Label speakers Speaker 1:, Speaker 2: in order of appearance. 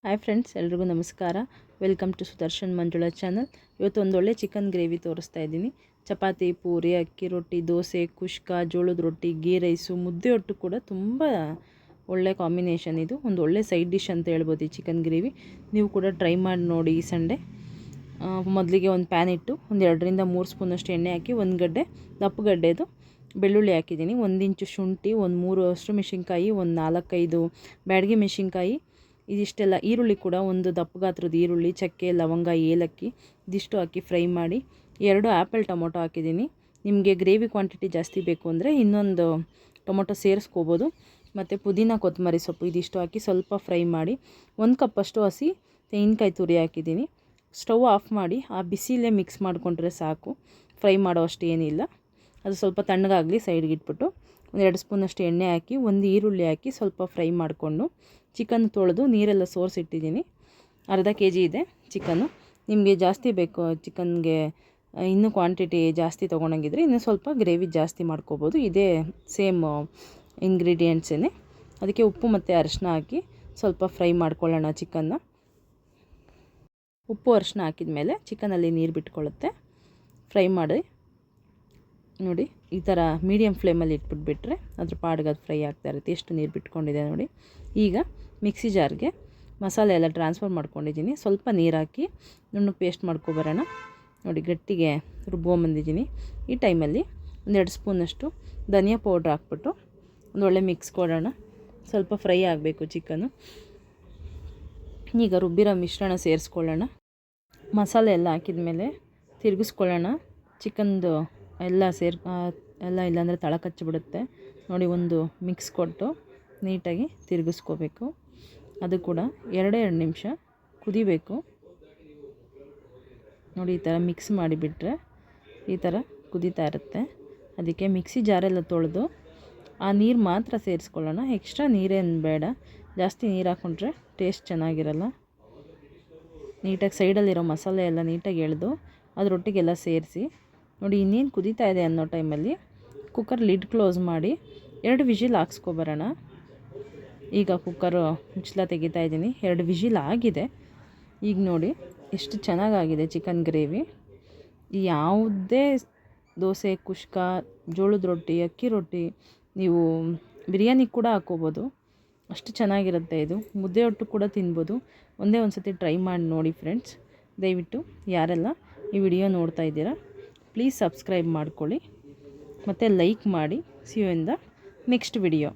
Speaker 1: Hi friends, ಎಲ್ರಿಗೂ ನಮಸ್ಕಾರ. Welcome to Sudarshan Manjula channel. ಇವತ್ತು ಒಂದೊಳ್ಳೆ ಚಿಕನ್ ಗ್ರೇವಿ ತೋರಿಸ್ತಾ ಇದ್ದೀನಿ. ಚಪಾತಿ, ಪೂರಿ, ಅಕ್ಕಿ ರೊಟ್ಟಿ, ದೋಸೆ, ಕುಷ್ಕ, ಜೋಳದ ರೊಟ್ಟಿ, ಗೀ ರೈಸು, ಮುದ್ದೆ ಒಟ್ಟು ಕೂಡ ತುಂಬ ಒಳ್ಳೆ ಕಾಂಬಿನೇಷನ್. ಇದು ಒಂದು ಒಳ್ಳೆ ಸೈಡ್ ಡಿಶ್ ಅಂತ ಹೇಳ್ಬೋದು ಈ ಚಿಕನ್ ಗ್ರೇವಿ. ನೀವು ಕೂಡ ಟ್ರೈ ಮಾಡಿ ನೋಡಿ ಈ ಸಂಡೇ. ಮೊದಲಿಗೆ ಒಂದು ಪ್ಯಾನ್ ಇಟ್ಟು ಒಂದು 2ರಿಂದ 3 ಸ್ಪೂನಷ್ಟು ಎಣ್ಣೆ ಹಾಕಿ, ಒಂದು ಗಡ್ಡೆ ದಪ್ಪು ಗಡ್ಡೆದು ಬೆಳ್ಳುಳ್ಳಿ ಹಾಕಿದ್ದೀನಿ, 1 ಇಂಚು ಶುಂಠಿ, ಒಂದು 3 ಹಸಿಮೆಣಸಿನ್ಕಾಯಿ, ಒಂದು 4-5 ಬ್ಯಾಡಗಿ ಮೆಣಸಿನ್ಕಾಯಿ, ಇದಿಷ್ಟೆಲ್ಲ. ಈರುಳ್ಳಿ ಕೂಡ ಒಂದು ದಪ್ಪ ಗಾತ್ರದ ಈರುಳ್ಳಿ, ಚಕ್ಕೆ, ಲವಂಗ, ಏಲಕ್ಕಿ ಇದಿಷ್ಟು ಹಾಕಿ ಫ್ರೈ ಮಾಡಿ. 2 ಆ್ಯಪಲ್ ಟೊಮೊಟೊ ಹಾಕಿದ್ದೀನಿ. ನಿಮಗೆ ಗ್ರೇವಿ ಕ್ವಾಂಟಿಟಿ ಜಾಸ್ತಿ ಬೇಕು ಅಂದರೆ ಇನ್ನೊಂದು ಟೊಮೊಟೊ ಸೇರಿಸ್ಕೋಬೋದು. ಮತ್ತು ಪುದೀನ, ಕೊತ್ತಂಬರಿ ಸೊಪ್ಪು ಇದಿಷ್ಟು ಹಾಕಿ ಸ್ವಲ್ಪ ಫ್ರೈ ಮಾಡಿ. 1 ಕಪ್ಪಷ್ಟು ಹಸಿ ತೆಂಗಿನಕಾಯಿ ತುರಿ ಹಾಕಿದ್ದೀನಿ. ಸ್ಟವ್ ಆಫ್ ಮಾಡಿ ಆ ಬಿಸಿಲೇ ಮಿಕ್ಸ್ ಮಾಡಿಕೊಂಡ್ರೆ ಸಾಕು. ಫ್ರೈ ಮಾಡೋ ಅಷ್ಟು ಏನಿಲ್ಲ. ಅದು ಸ್ವಲ್ಪ ತಣ್ಣಗಾಗಲಿ, ಸೈಡ್ಗೆ ಇಟ್ಬಿಟ್ಟು 2 ಸ್ಪೂನಷ್ಟು ಎಣ್ಣೆ ಹಾಕಿ, 1 ಈರುಳ್ಳಿ ಹಾಕಿ ಸ್ವಲ್ಪ ಫ್ರೈ ಮಾಡಿಕೊಂಡು ಚಿಕನ್ ತೊಳೆದು ನೀರೆಲ್ಲ ಸೋರಿಸಿಟ್ಟಿದ್ದೀನಿ. ಅರ್ಧ kg ಇದೆ ಚಿಕನ್ನು. ನಿಮಗೆ ಜಾಸ್ತಿ ಬೇಕು ಚಿಕನ್ಗೆ, ಇನ್ನೂ ಕ್ವಾಂಟಿಟಿ ಜಾಸ್ತಿ ತೊಗೊಳಂಗಿದ್ರೆ ಇನ್ನೂ ಸ್ವಲ್ಪ ಗ್ರೇವಿ ಜಾಸ್ತಿ ಮಾಡ್ಕೋಬೋದು. ಇದೇ ಸೇಮ್ ಇಂಗ್ರೀಡಿಯೆಂಟ್ಸೇ. ಅದಕ್ಕೆ ಉಪ್ಪು ಮತ್ತು ಅರಿಶಿನ ಹಾಕಿ ಸ್ವಲ್ಪ ಫ್ರೈ ಮಾಡ್ಕೊಳ್ಳೋಣ ಚಿಕನ್ನ. ಉಪ್ಪು ಅರಿಶಿನ ಹಾಕಿದ ಮೇಲೆ ಚಿಕನಲ್ಲಿ ನೀರು ಬಿಟ್ಕೊಳ್ಳುತ್ತೆ. ಫ್ರೈ ಮಾಡಿ ನೋಡಿ, ಈ ಥರ ಮೀಡಿಯಮ್ ಫ್ಲೇಮಲ್ಲಿ ಇಟ್ಬಿಟ್ಬಿಟ್ರೆ ಅದ್ರ ಪಾಡಿಗೆ ಅದು ಫ್ರೈ ಆಗ್ತಾ ಇರುತ್ತೆ. ಎಷ್ಟು ನೀರು ಬಿಟ್ಕೊಂಡಿದೆ ನೋಡಿ. ಈಗ ಮಿಕ್ಸಿ ಜಾರ್ಗೆ ಮಸಾಲೆ ಎಲ್ಲ ಟ್ರಾನ್ಸ್ಫರ್ ಮಾಡ್ಕೊಂಡಿದ್ದೀನಿ. ಸ್ವಲ್ಪ ನೀರು ಹಾಕಿ ನುಣ್ಣಗೆ ಪೇಸ್ಟ್ ಮಾಡ್ಕೊಬರೋಣ. ನೋಡಿ, ಗಟ್ಟಿಗೆ ರುಬ್ಕೊಂಬಂದಿದ್ದೀನಿ. ಈ ಟೈಮಲ್ಲಿ 2 ಸ್ಪೂನಷ್ಟು ಧನಿಯಾ ಪೌಡ್ರ್ ಹಾಕ್ಬಿಟ್ಟು ಒಂದೊಳ್ಳೆ ಮಿಕ್ಸ್ ಕೊಡೋಣ. ಸ್ವಲ್ಪ ಫ್ರೈ ಆಗಬೇಕು ಚಿಕನ್ನು. ಈಗ ರುಬ್ಬಿರೋ ಮಿಶ್ರಣ ಸೇರಿಸ್ಕೊಳ್ಳೋಣ. ಮಸಾಲೆ ಎಲ್ಲ ಹಾಕಿದ ಮೇಲೆ ತಿರುಗಿಸ್ಕೊಳ್ಳೋಣ. ಚಿಕನ್ದು ಎಲ್ಲ ಎಲ್ಲ ಇಲ್ಲಾಂದರೆ ತಳ ಕಚ್ಚಿಬಿಡುತ್ತೆ. ನೋಡಿ, ಒಂದು ಮಿಕ್ಸ್ ಕೊಟ್ಟು ನೀಟಾಗಿ ತಿರುಗಿಸ್ಕೋಬೇಕು. ಅದು ಕೂಡ 2 ನಿಮಿಷ ಕುದಿಬೇಕು. ನೋಡಿ, ಈ ಥರ ಮಿಕ್ಸ್ ಮಾಡಿಬಿಟ್ರೆ ಈ ಥರ ಕುದೀತಾ ಇರುತ್ತೆ. ಅದಕ್ಕೆ ಮಿಕ್ಸಿ ಜಾರೆಲ್ಲ ತೊಳೆದು ಆ ನೀರು ಮಾತ್ರ ಸೇರಿಸ್ಕೊಳ್ಳೋಣ. ಎಕ್ಸ್ಟ್ರಾ ನೀರೇನು ಬೇಡ. ಜಾಸ್ತಿ ನೀರು ಹಾಕ್ಕೊಂಡ್ರೆ ಟೇಸ್ಟ್ ಚೆನ್ನಾಗಿರಲ್ಲ. ನೀಟಾಗಿ ಸೈಡಲ್ಲಿರೋ ಮಸಾಲೆ ಎಲ್ಲ ನೀಟಾಗಿ ಎಳೆದು ಅದರೊಟ್ಟಿಗೆಲ್ಲ ಸೇರಿಸಿ. ನೋಡಿ, ಇನ್ನೇನು ಕುದೀತಾ ಇದೆ ಅನ್ನೋ ಟೈಮಲ್ಲಿ ಕುಕ್ಕರ್ ಲಿಡ್ ಕ್ಲೋಸ್ ಮಾಡಿ 2 ವಿಜಿಲ್ ಹಾಕ್ಸ್ಕೊಬರೋಣ. ಈಗ ಕುಕ್ಕರು ಮುಚ್ಚಳ ತೆಗಿತಾ ಇದ್ದೀನಿ. 2 ವಿಜಿಲ್ ಆಗಿದೆ. ಈಗ ನೋಡಿ ಎಷ್ಟು ಚೆನ್ನಾಗಾಗಿದೆ ಚಿಕನ್ ಗ್ರೇವಿ. ಯಾವುದೇ ದೋಸೆ, ಕುಷ್ಕ, ಜೋಳದ ರೊಟ್ಟಿ, ಅಕ್ಕಿ ರೊಟ್ಟಿ, ನೀವು ಬಿರಿಯಾನಿ ಕೂಡ ಹಾಕ್ಕೋಬೋದು. ಅಷ್ಟು ಚೆನ್ನಾಗಿರುತ್ತೆ ಇದು. ಮುದ್ದೆ ಒಟ್ಟು ಕೂಡ ತಿನ್ಬೋದು. ಒಂದೇ ಒಂದು ಸತಿ ಟ್ರೈ ಮಾಡಿ ನೋಡಿ ಫ್ರೆಂಡ್ಸ್. ದಯವಿಟ್ಟು ಯಾರೆಲ್ಲ ಈ ವಿಡಿಯೋ ನೋಡ್ತಾ ಇದ್ದೀರಾ ಪ್ಲೀಸ್ ಸಬ್ಸ್ಕ್ರೈಬ್ ಮಾಡ್ಕೊಳ್ಳಿ ಮತ್ತು ಲೈಕ್ ಮಾಡಿ. See you in the next video.